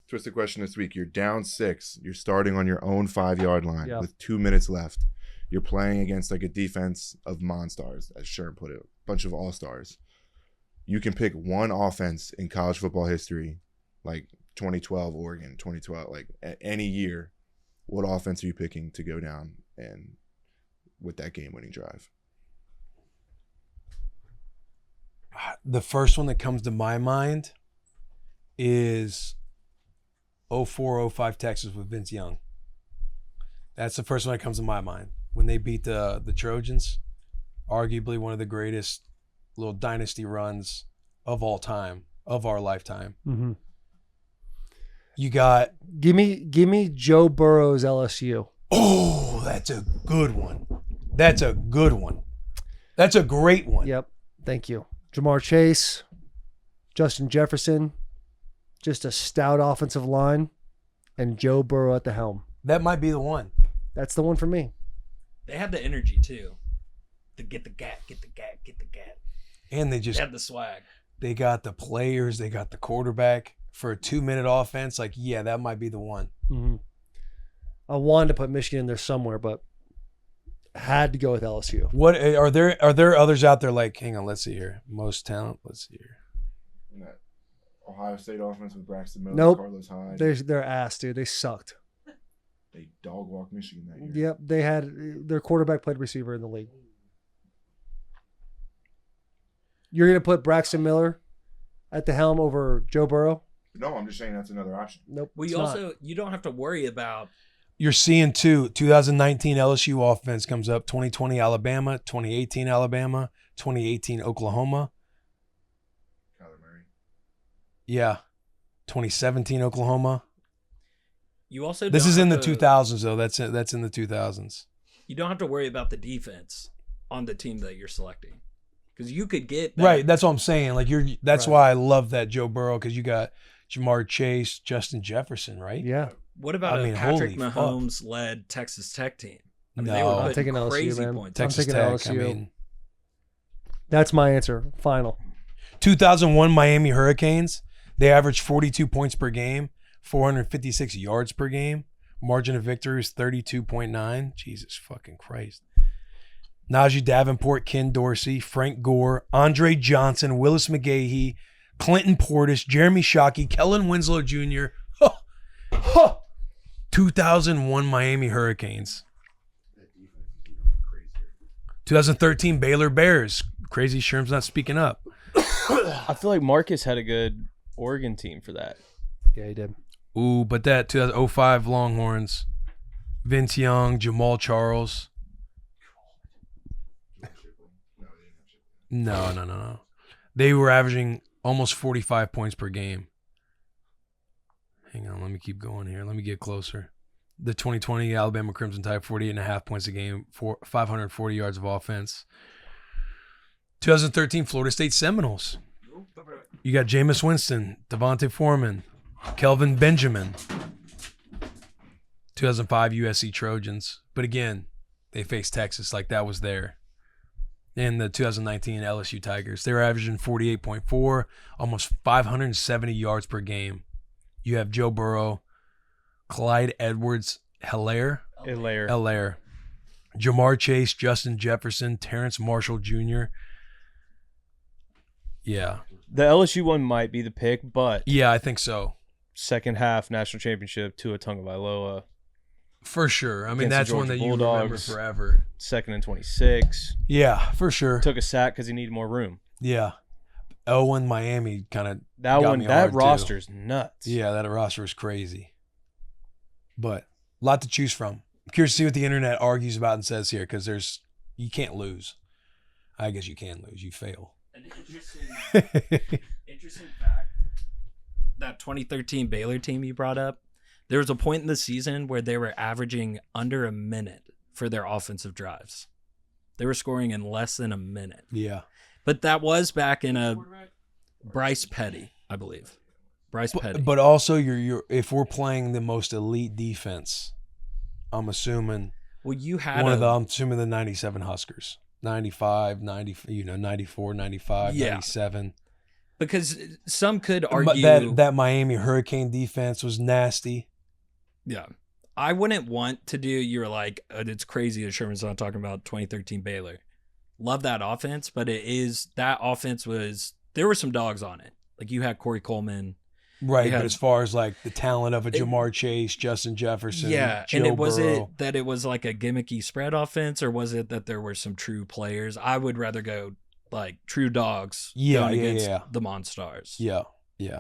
Twisted question this week. You're down 6. You're starting on your own 5-yard line Yep. with 2 minutes left. You're playing against like a defense of monstars, as Sherm put it, a bunch of all-stars. You can pick one offense in college football history, like 2012 Oregon, 2012, like any year. What offense are you picking to go down and with that game-winning drive? The first one that comes to my mind is 04-05 Texas with Vince Young. That's the first one that comes to my mind. When they beat the Trojans, arguably one of the greatest little dynasty runs of all time, of our lifetime. Mm-hmm. You got... Give me Joe Burrow's LSU. Oh, that's a good one. That's a good one. That's a great one. Yep. Thank you. Jamar Chase, Justin Jefferson, just a stout offensive line, and Joe Burrow at the helm. That might be the one. That's the one for me. They had the energy too. To get the gat. And they They had the swag. They got the players. They got the quarterback. For a 2-minute offense, like, yeah, that might be the one. Mm-hmm. I wanted to put Michigan in there somewhere, but had to go with LSU. What are there others out there like, hang on, let's see here. Most talent, let's see here. That Ohio State offense with Braxton Miller, Nope. Carlos Hyde. They're ass, dude. They sucked. They dog walked Michigan that year. Yep. They had their quarterback played receiver in the league. You're going to put Braxton Miller at the helm over Joe Burrow? No, I'm just saying that's another option. Nope. Well, you don't have to worry about. You're seeing 2019 LSU offense comes up, 2020 Alabama, 2018 Alabama, 2018 Oklahoma. Kyler Murray. Yeah. 2017 Oklahoma. You also This don't is in the have to- 2000s though. That's in the 2000s. You don't have to worry about the defense on the team that you're selecting, because you could get that. Right, that's what I'm saying. Like that's Right. why I love that Joe Burrow, because you got Jamar Chase, Justin Jefferson, right? Yeah. What about I mean, a Patrick holy fuck. Mahomes-led Texas Tech team? I mean, they No. were I'm putting taking LSU, crazy man. points. Texas taking Tech. LSU. I mean, That's my answer. Final. 2001 Miami Hurricanes. They averaged 42 points per game, 456 yards per game. Margin of victory is 32.9. Jesus fucking Christ. Najee Davenport, Ken Dorsey, Frank Gore, Andre Johnson, Willis McGahee, Clinton Portis, Jeremy Shockey, Kellen Winslow Jr. 2001 Miami Hurricanes. 2013 Baylor Bears. Crazy Sherm's not speaking up. I feel like Marcus had a good Oregon team for that. Yeah, he did. Ooh, but that 2005 Longhorns, Vince Young, Jamal Charles. No. They were averaging almost 45 points per game. Hang on, let me keep going here. Let me get closer. The 2020 Alabama Crimson Tide, 48.5 points a game, 540 yards of offense. 2013 Florida State Seminoles. You got Jameis Winston, Devontae Foreman, Kelvin Benjamin. 2005 USC Trojans. But again, they faced Texas, like that was there. And the 2019 LSU Tigers. They were averaging 48.4, almost 570 yards per game. You have Joe Burrow, Clyde Edwards-Helaire, Jamar Chase, Justin Jefferson, Terrence Marshall Jr. Yeah. The LSU one might be the pick, but Yeah, I think so. second half national championship, Tua Tagovailoa, For sure. I mean, Against the that's one Georgia that you remember Bulldogs. forever. 2nd and 26. Yeah, for sure. Took a sack because he needed more room. Yeah. Owen, Miami kind of That got one, me that hard, too. roster's nuts. Yeah, that roster is crazy. But a lot to choose from. I'm curious to see what the internet argues about and says here, because you can't lose. I guess you can lose. You fail. An interesting fact. That 2013 Baylor team you brought up, there was a point in the season where they were averaging under a minute for their offensive drives. They were scoring in less than a minute. Yeah. But that was back in a Bryce Petty, I believe. Bryce Petty. But also, you're if we're playing the most elite defense, I'm assuming well, you had I'm assuming the 97 Huskers. 95, 90, 94, 95, Yeah. 97. Because some could argue that Miami Hurricane defense was nasty. Yeah. I wouldn't want to do, you're like, it's crazy that Sherman's not talking about 2013 Baylor. Love that offense, but that offense there were some dogs on it. Like you had Corey Coleman. Right, but as far as like the talent of a Jamar Chase, Justin Jefferson, and it was Burrow. it that it was like a gimmicky spread offense, or was it that there were some true players? I would rather go like true dogs going against the Monstars. Yeah, yeah.